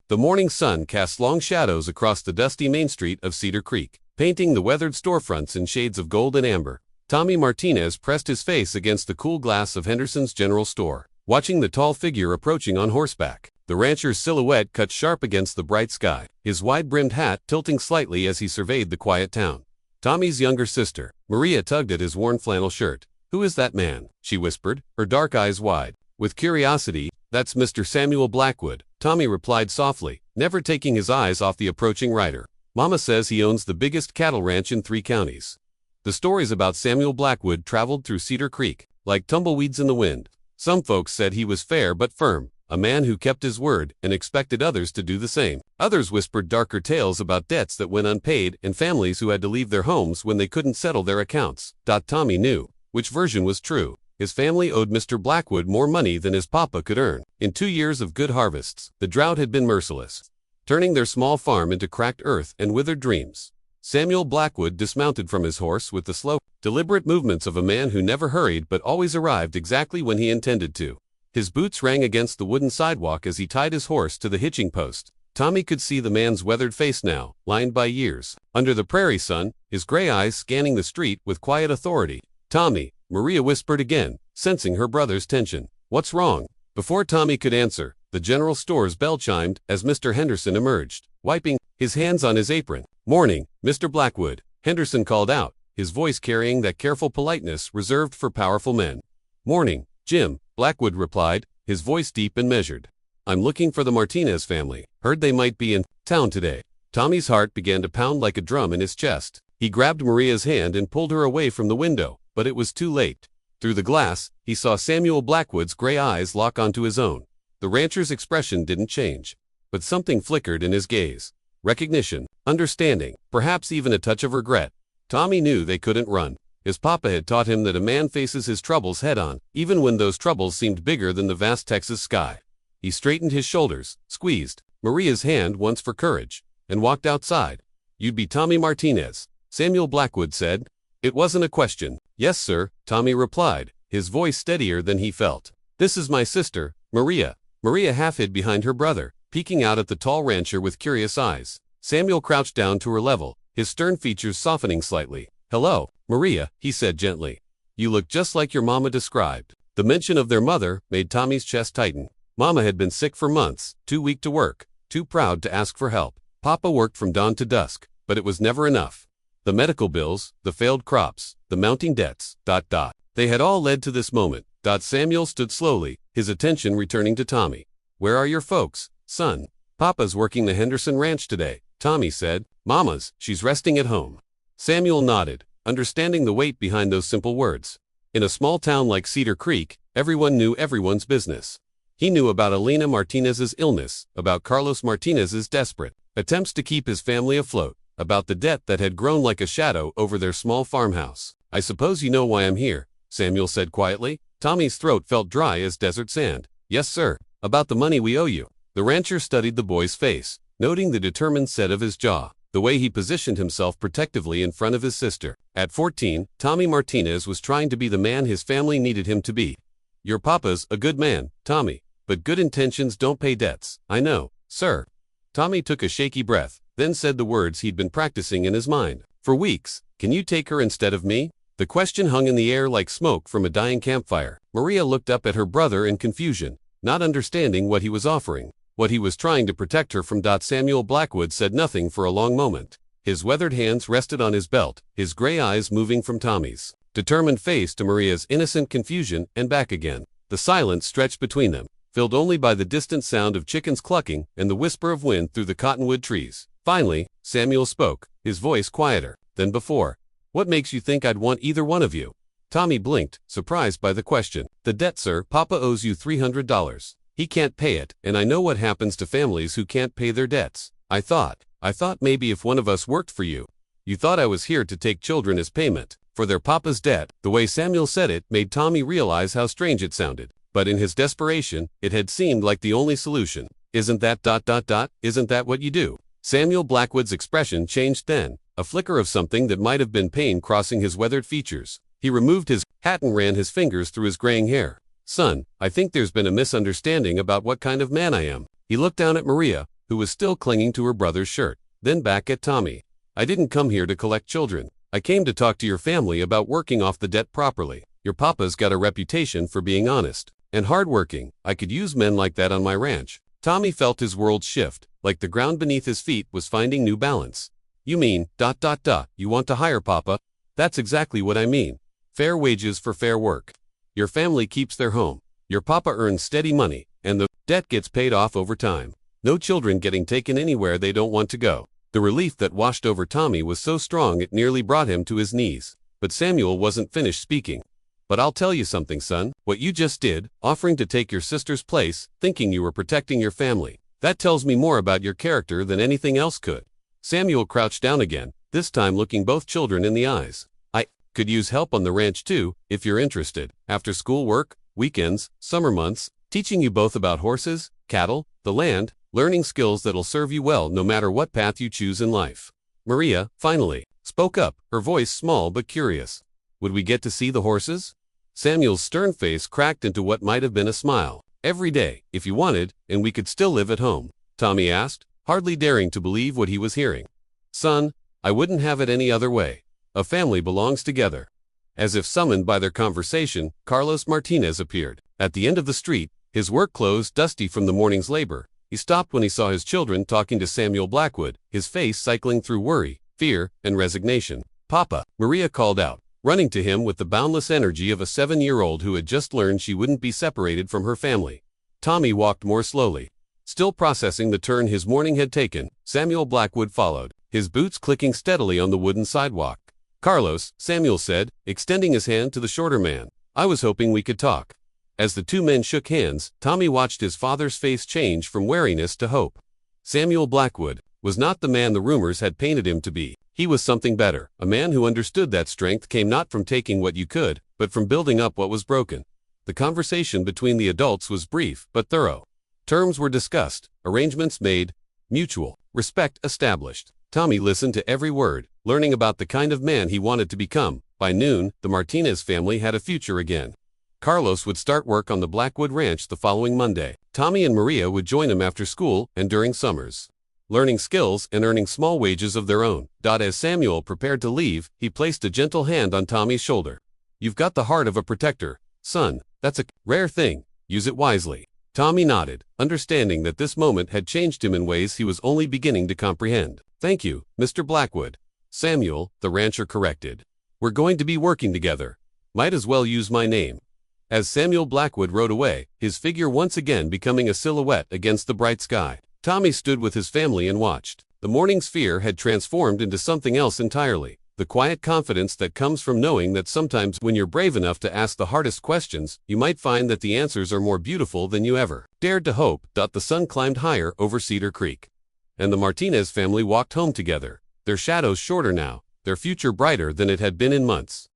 The morning sun cast long shadows across the dusty main street of Cedar Creek, painting the weathered storefronts in shades of gold and amber. Tommy Martinez pressed his face against the cool glass of Henderson's general store, watching the tall figure approaching on horseback. The rancher's silhouette cut sharp against the bright sky, his wide-brimmed hat tilting slightly as he surveyed the quiet town. Tommy's younger sister, Maria, tugged at his worn flannel shirt. "Who is that man?" she whispered, her dark eyes wide with curiosity. "That's Mr. Samuel Blackwood," Tommy replied softly, never taking his eyes off the approaching rider. "Mama says he owns the biggest cattle ranch in 3 counties. The stories about Samuel Blackwood traveled through Cedar Creek like tumbleweeds in the wind. Some folks said he was fair but firm, a man who kept his word and expected others to do the same. Others whispered darker tales about debts that went unpaid and families who had to leave their homes when they couldn't settle their accounts. Tommy knew which version was true. His family owed Mr. Blackwood more money than his papa could earn. In 2 years of good harvests, the drought had been merciless, turning their small farm into cracked earth and withered dreams. Samuel Blackwood dismounted from his horse with the slow, deliberate movements of a man who never hurried but always arrived exactly when he intended to. His boots rang against the wooden sidewalk as he tied his horse to the hitching post. Tommy could see the man's weathered face now, lined by years. Under the prairie sun, his gray eyes scanning the street with quiet authority. "Tommy," Maria whispered again, sensing her brother's tension. "What's wrong?" Before Tommy could answer, the general store's bell chimed as Mr. Henderson emerged, wiping his hands on his apron. "Morning, Mr. Blackwood," Henderson called out, his voice carrying that careful politeness reserved for powerful men. "Morning, Jim," Blackwood replied, his voice deep and measured. "I'm looking for the Martinez family. Heard they might be in town today." Tommy's heart began to pound like a drum in his chest. He grabbed Maria's hand and pulled her away from the window, but it was too late. Through the glass, he saw Samuel Blackwood's gray eyes lock onto his own. The rancher's expression didn't change, but something flickered in his gaze. Recognition, understanding, perhaps even a touch of regret. Tommy knew they couldn't run. His papa had taught him that a man faces his troubles head-on, even when those troubles seemed bigger than the vast Texas sky. He straightened his shoulders, squeezed Maria's hand once for courage, and walked outside. "You'd be Tommy Martinez," Samuel Blackwood said. It wasn't a question. "Yes, sir," Tommy replied, his voice steadier than he felt. "This is my sister, Maria." Maria half hid behind her brother, peeking out at the tall rancher with curious eyes. Samuel crouched down to her level, his stern features softening slightly. "Hello, Maria," he said gently. "You look just like your mama described." The mention of their mother made Tommy's chest tighten. Mama had been sick for months, too weak to work, too proud to ask for help. Papa worked from dawn to dusk, but it was never enough. The medical bills, the failed crops, the mounting debts, they had all led to this moment. Samuel stood slowly, his attention returning to Tommy. "Where are your folks, son?" "Papa's working the Henderson ranch today," Tommy said. "Mama's, she's resting at home." Samuel nodded, understanding the weight behind those simple words. In a small town like Cedar Creek, everyone knew everyone's business. He knew about Elena Martinez's illness, about Carlos Martinez's desperate attempts to keep his family afloat, about the debt that had grown like a shadow over their small farmhouse. "I suppose you know why I'm here," Samuel said quietly. Tommy's throat felt dry as desert sand. "Yes, sir. About the money we owe you." The rancher studied the boy's face, noting the determined set of his jaw, the way he positioned himself protectively in front of his sister. At 14, Tommy Martinez was trying to be the man his family needed him to be. "Your papa's a good man, Tommy, but good intentions don't pay debts." "I know, sir." Tommy took a shaky breath, then said the words he'd been practicing in his mind for weeks. "Can you take her instead of me?" The question hung in the air like smoke from a dying campfire. Maria looked up at her brother in confusion, not understanding what he was offering, what he was trying to protect her from. Samuel Blackwood said nothing for a long moment. His weathered hands rested on his belt, his gray eyes moving from Tommy's determined face to Maria's innocent confusion and back again. The silence stretched between them, filled only by the distant sound of chickens clucking and the whisper of wind through the cottonwood trees. Finally, Samuel spoke, his voice quieter than before. "What makes you think I'd want either one of you?" Tommy blinked, surprised by the question. "The debt, sir. Papa owes you $300. He can't pay it, and I know what happens to families who can't pay their debts. I thought maybe if one of us worked for you. You thought I was here to take children as payment for their papa's debt." The way Samuel said it made Tommy realize how strange it sounded, but in his desperation, it had seemed like the only solution. "Isn't that ... Isn't that what you do?" Samuel Blackwood's expression changed then, a flicker of something that might have been pain crossing his weathered features. He removed his hat and ran his fingers through his graying hair. "Son, I think there's been a misunderstanding about what kind of man I am." He looked down at Maria, who was still clinging to her brother's shirt, then back at Tommy. "I didn't come here to collect children. I came to talk to your family about working off the debt properly. Your papa's got a reputation for being honest and hardworking. I could use men like that on my ranch." Tommy felt his world shift, like the ground beneath his feet was finding new balance. "You mean, you want to hire Papa?" "That's exactly what I mean. Fair wages for fair work. Your family keeps their home. Your papa earns steady money, and the debt gets paid off over time. No children getting taken anywhere they don't want to go." The relief that washed over Tommy was so strong it nearly brought him to his knees. But Samuel wasn't finished speaking. "But I'll tell you something, son. What you just did, offering to take your sister's place, thinking you were protecting your family, that tells me more about your character than anything else could." Samuel crouched down again, this time looking both children in the eyes. "I could use help on the ranch too, if you're interested. After school work, weekends, summer months, teaching you both about horses, cattle, the land, learning skills that'll serve you well no matter what path you choose in life." Maria, finally, spoke up, her voice small but curious. "Would we get to see the horses?" Samuel's stern face cracked into what might have been a smile. "Every day, if you wanted, and we could still live at home?" Tommy asked, hardly daring to believe what he was hearing. "Son, I wouldn't have it any other way. A family belongs together." As if summoned by their conversation, Carlos Martinez appeared. At the end of the street, his work clothes dusty from the morning's labor, he stopped when he saw his children talking to Samuel Blackwood, his face cycling through worry, fear, and resignation. "Papa," Maria called out, running to him with the boundless energy of a 7-year-old who had just learned she wouldn't be separated from her family. Tommy walked more slowly. Still processing the turn his morning had taken, Samuel Blackwood followed, his boots clicking steadily on the wooden sidewalk. "Carlos," Samuel said, extending his hand to the shorter man, "I was hoping we could talk." As the two men shook hands, Tommy watched his father's face change from wariness to hope. Samuel Blackwood was not the man the rumors had painted him to be. He was something better, a man who understood that strength came not from taking what you could, but from building up what was broken. The conversation between the adults was brief but thorough. Terms were discussed, arrangements made, mutual respect established. Tommy listened to every word, learning about the kind of man he wanted to become. By noon, the Martinez family had a future again. Carlos would start work on the Blackwood Ranch the following Monday. Tommy and Maria would join him after school and during summers, learning skills and earning small wages of their own. As Samuel prepared to leave, he placed a gentle hand on Tommy's shoulder. "You've got the heart of a protector, son. That's a rare thing. Use it wisely." Tommy nodded, understanding that this moment had changed him in ways he was only beginning to comprehend. "Thank you, Mr. Blackwood." "Samuel," the rancher corrected. "We're going to be working together. Might as well use my name." As Samuel Blackwood rode away, his figure once again becoming a silhouette against the bright sky, Tommy stood with his family and watched. The morning's fear had transformed into something else entirely. The quiet confidence that comes from knowing that sometimes when you're brave enough to ask the hardest questions, you might find that the answers are more beautiful than you ever dared to hope. The sun climbed higher over Cedar Creek, and the Martinez family walked home together, their shadows shorter now, their future brighter than it had been in months.